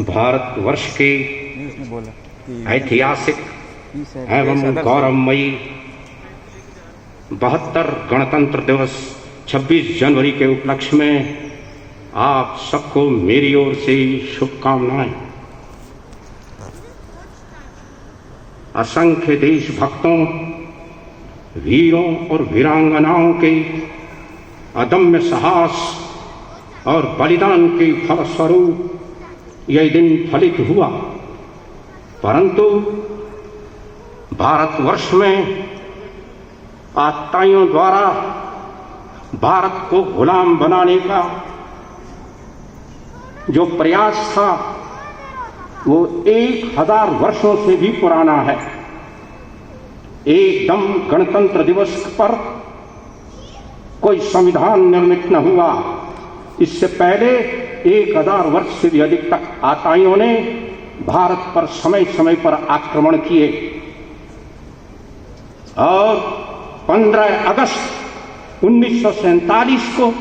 भारतवर्ष के ऐतिहासिक एवं गौरवमयी 72 गणतंत्र दिवस 26 जनवरी के उपलक्ष्य में आप सबको मेरी ओर से शुभकामनाएं। असंख्य देशभक्तों, वीरों और वीरांगनाओं के अदम्य साहस और बलिदान के फलस्वरूप यह दिन फलित हुआ, परंतु भारतवर्ष में आतताइयों द्वारा भारत को गुलाम बनाने का जो प्रयास था वो 1000 वर्षों से भी पुराना है। एकदम गणतंत्र दिवस पर कोई संविधान निर्मित न हुआ, इससे पहले 1000 वर्ष से भी अधिक तक आतताइयों ने भारत पर समय समय पर आक्रमण किए और 15 अगस्त 1947 को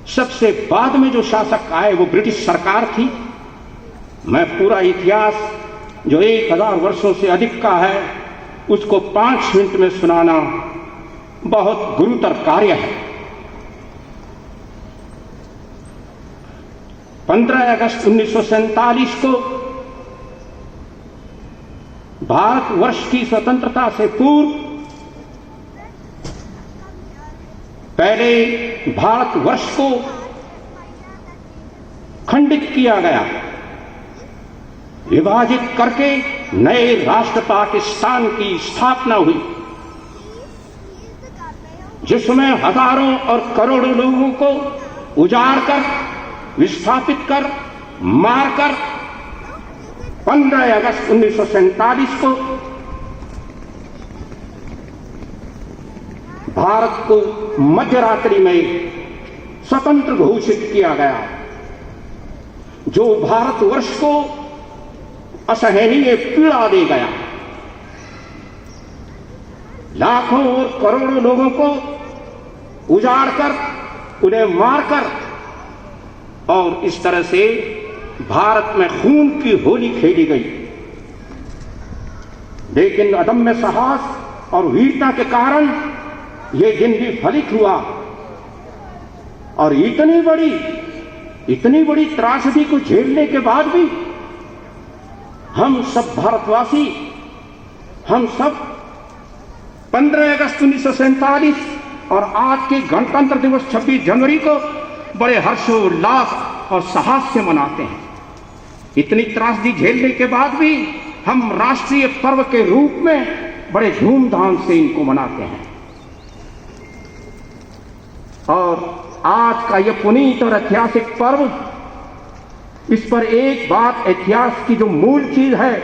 सबसे बाद में जो शासक आए वो ब्रिटिश सरकार थी। मैं पूरा इतिहास जो 1000 वर्षों से अधिक का है उसको 5 मिनट में सुनाना बहुत गुरुतर कार्य है। 15 अगस्त 1947 को भारतवर्ष की स्वतंत्रता से पूर्व पहले भारतवर्ष को खंडित किया गया, विभाजित करके नए राष्ट्र पाकिस्तान की स्थापना हुई, जिसमें हजारों और करोड़ों लोगों को उजाड़ कर, विस्थापित कर, मारकर 15 अगस्त 1947 को भारत को मध्यरात्रि में स्वतंत्र घोषित किया गया, जो भारतवर्ष को असहनीय पीड़ा दे गया। लाखों और करोड़ों लोगों को उजाड़कर, उन्हें मारकर और इस तरह से भारत में खून की होली खेली गई। लेकिन अदम्य साहस और वीरता के कारण यह दिन भी फलित हुआ और इतनी बड़ी त्रासदी को झेलने के बाद भी हम सब भारतवासी, हम सब 15 अगस्त 1947 और आज के गणतंत्र दिवस 26 जनवरी को बड़े हर्षोल्लास और साहस से मनाते हैं। इतनी त्रासदी झेलने के बाद भी हम राष्ट्रीय पर्व के रूप में बड़े धूमधाम से इनको मनाते हैं। और आज का यह पुनीत और ऐतिहासिक पर्व, इस पर एक बात इतिहास की जो मूल चीज है,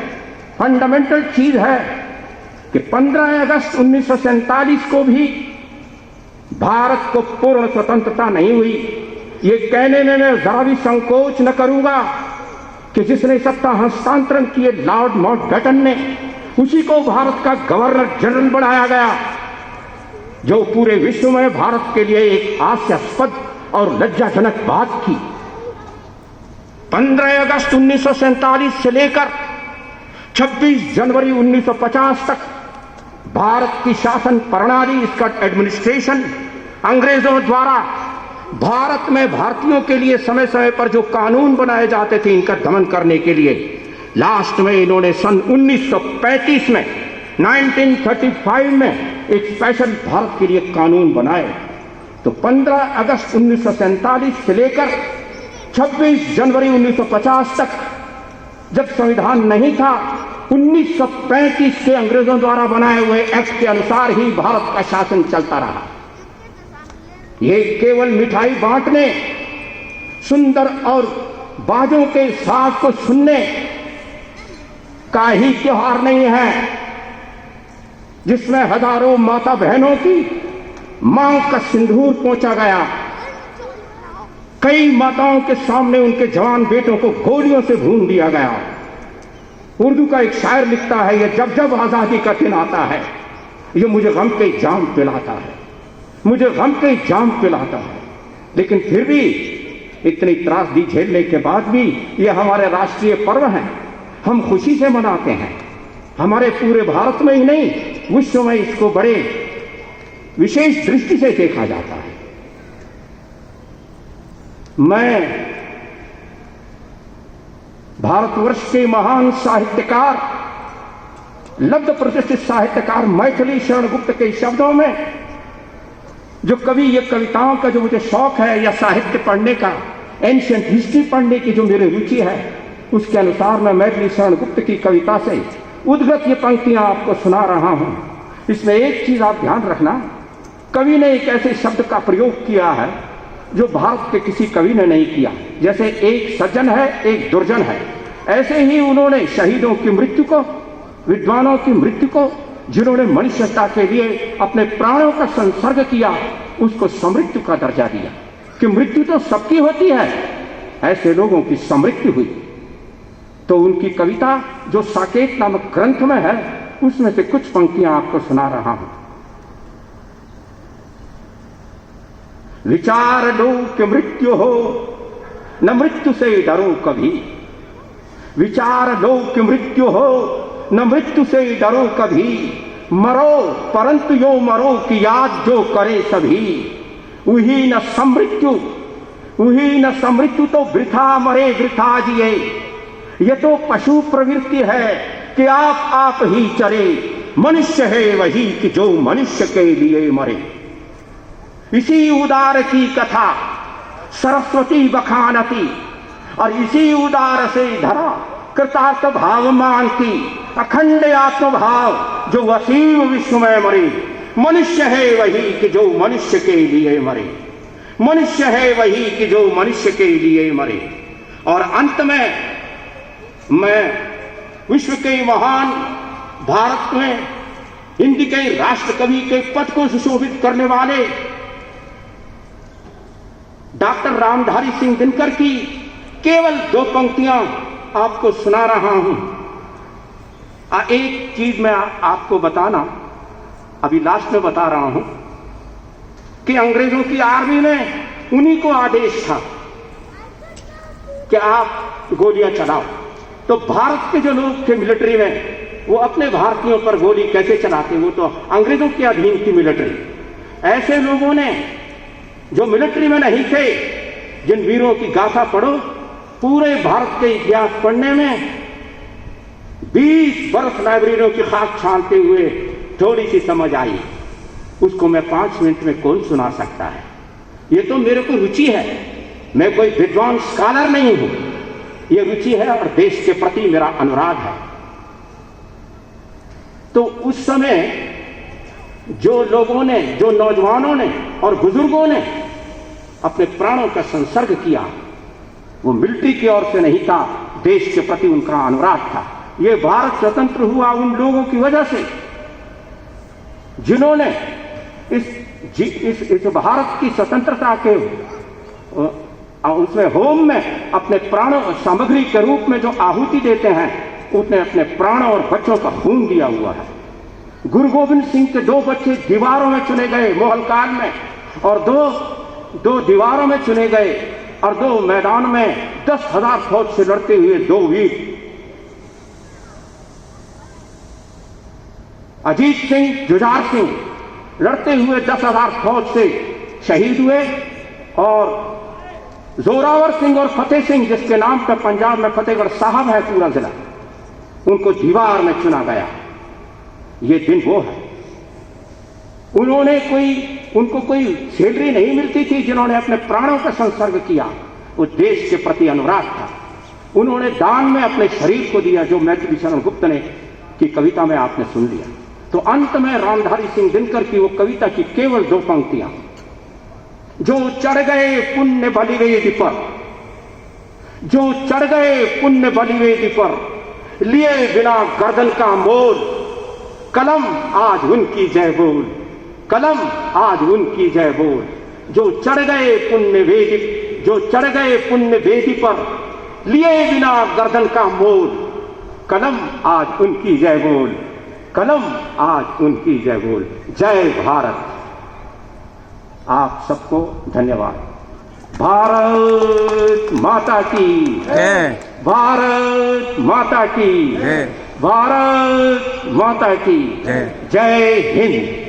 फंडामेंटल चीज है कि 15 अगस्त 1947 को भी भारत को पूर्ण स्वतंत्रता नहीं हुई। ये कहने में मैं जरा भी संकोच न करूंगा कि जिसने सत्ता हस्तांतरण किए लॉर्ड माउंटबेटन ने, उसी को भारत का गवर्नर जनरल बनाया गया, जो पूरे विश्व में भारत के लिए एक हास्यास्पद और लज्जाजनक बात थी। 15 अगस्त 1947 से लेकर 26 जनवरी 1950 तक भारत की शासन प्रणाली, इसका एडमिनिस्ट्रेशन अंग्रेजों द्वारा भारत में भारतीयों के लिए समय समय पर जो कानून बनाए जाते थे इनका दमन करने के लिए, लास्ट में इन्होंने सन 1935 में 1935 में एक स्पेशल भारत के लिए कानून बनाए। तो 15 अगस्त 1947 से लेकर 26 जनवरी 1950 तक जब संविधान नहीं था, 1935 के अंग्रेजों द्वारा बनाए हुए एक्ट के अनुसार ही भारत का शासन चलता रहा। ये केवल मिठाई बांटने, सुंदर और बाजों के साथ को सुनने का ही त्योहार नहीं है, जिसमें हजारों माता बहनों की मांग का सिंदूर पहुंचा गया। कई माताओं के सामने उनके जवान बेटों को गोलियों से भून दिया गया। उर्दू का एक शायर लिखता है, ये जब जब आजादी का दिन आता है, ये मुझे गम के जाम पिलाता है। मुझे गम के जाम पिलाता है। लेकिन फिर भी इतनी त्रासदी झेलने के बाद भी ये हमारे राष्ट्रीय पर्व हैं, हम खुशी से मनाते हैं। हमारे पूरे भारत में ही नहीं, विश्व में इसको बड़े विशेष दृष्टि से देखा जाता है। मैं भारतवर्ष के महान साहित्यकार, लब्ध प्रतिष्ठित साहित्यकार मैथिली शरण गुप्त के शब्दों में जो कवि, ये कविताओं का जो मुझे शौक है या साहित्य पढ़ने का, एंशिएंट हिस्ट्री पढ़ने की जो मेरी रुचि है, उसके अनुसार मैं मैथिली शरण गुप्त की कविता से उद्गत ये पंक्तियां आपको सुना रहा हूं। इसमें एक चीज आप ध्यान रखना, कवि ने एक ऐसे शब्द का प्रयोग किया है जो भारत के किसी कवि ने नहीं किया। जैसे एक सज्जन है, एक दुर्जन है, ऐसे ही उन्होंने शहीदों की मृत्यु को, विद्वानों की मृत्यु को, जिन्होंने मनुष्यता के लिए अपने प्राणों का संसर्ग किया, उसको समृत्यु का दर्जा दिया कि मृत्यु तो सबकी होती है, ऐसे लोगों की समृत्यु हुई। तो उनकी कविता जो साकेत नामक ग्रंथ में है, उसमें से कुछ पंक्तियां आपको सुना रहा हूं। विचार लो कि मृत्यु हो, न मृत्यु से डरो कभी। विचार लो कि मृत्यु हो, न मृत्यु से डरो कभी। मरो परंतु यो मरो कि याद जो करे सभी। उही न समृत्यु, उही न समृत्यु तो वृथा मरे वृथा जिए। ये तो पशु प्रवृत्ति है कि आप ही चरे। मनुष्य है वही कि जो मनुष्य के लिए मरे। इसी उदार की कथा सरस्वती बखानती, और इसी उदार से धरा कृतार्थ भाव मानती। अखंड आत्मभाव जो असीम विश्व में मरे। मनुष्य है वही कि जो मनुष्य के लिए मरे। मनुष्य है वही कि जो मनुष्य के लिए मरे। और अंत में मैं विश्व के महान, भारत में हिंदी के राष्ट्र कवि के पद को सुशोभित करने वाले डॉक्टर रामधारी सिंह दिनकर की केवल 2 पंक्तियां आपको सुना रहा हूं। एक चीज मैं आपको बताना, अभी लास्ट में बता रहा हूं कि अंग्रेजों की आर्मी में उन्हीं को आदेश था कि आप गोलियां चलाओ। तो भारत के जो लोग थे मिलिट्री में, वो अपने भारतीयों पर गोली कैसे चलाते? वो तो अंग्रेजों के अधीन थी मिलिट्री। ऐसे लोगों ने जो मिलिट्री में नहीं थे, जिन वीरों की गाथा पढ़ो, पूरे भारत के इतिहास पढ़ने में 20 वर्ष लाइब्रेरियों की खाक छानते हुए थोड़ी सी समझ आई। उसको मैं 5 मिनट में कौन सुना सकता है? ये तो मेरे को रुचि है, मैं कोई विद्वान स्कॉलर नहीं हूं। ये रुचि है और देश के प्रति मेरा अनुराग है। तो उस समय जो लोगों ने, जो नौजवानों ने और बुजुर्गों ने अपने प्राणों का संसर्ग किया, वो मिलिट्री की ओर से नहीं था, देश के प्रति उनका अनुराग था। ये भारत स्वतंत्र हुआ उन लोगों की वजह से जिन्होंने इस भारत की स्वतंत्रता के उसमें होम में अपने प्राणों सामग्री के रूप में जो आहुति देते हैं, उसने अपने प्राणों और बच्चों का खून दिया हुआ है। गुरु गोविंद सिंह के 2 बच्चे दीवारों में चुने गए मोहल काल में, और दो दीवारों में चुने गए, और 2 मैदान में 10,000 फौज से लड़ते हुए 2 वीर। अजीत सिंह, जुझार सिंह लड़ते हुए 10,000 फौज से शहीद हुए, और जोरावर सिंह और फतेह सिंह, जिसके नाम पर पंजाब में फतेहगढ़ साहब है पूरा जिला, उनको दीवार में चुना गया। ये दिन वो है। उनको कोई सैलरी नहीं मिलती थी, जिन्होंने अपने प्राणों का संसर्ग किया। वो देश के प्रति अनुराग था। उन्होंने दान में अपने शरीर को दिया, जो मैथिली शरण गुप्त ने की कविता में आपने सुन लिया। तो अंत में रामधारी सिंह दिनकर की वो कविता की केवल 2 पंक्तियां। जो चढ़ गए पुण्य बलिवेदी पर, जो चढ़ गए पुण्य बलिवेदी पर, लिए बिना गर्दन का मोल, कलम आज उनकी जय बोल, कलम आज उनकी जय बोल। जो चढ़ गए पुण्य वेदी, जो चढ़ गए पुण्य वेदी पर, लिए बिना गर्दन का मोल, कलम आज उनकी जय बोल, कलम आज उनकी जय बोल। जय भारत। आप सबको धन्यवाद। भारत माता की जय। भारत माता की जय। भारत माता की जय। जय हिंद।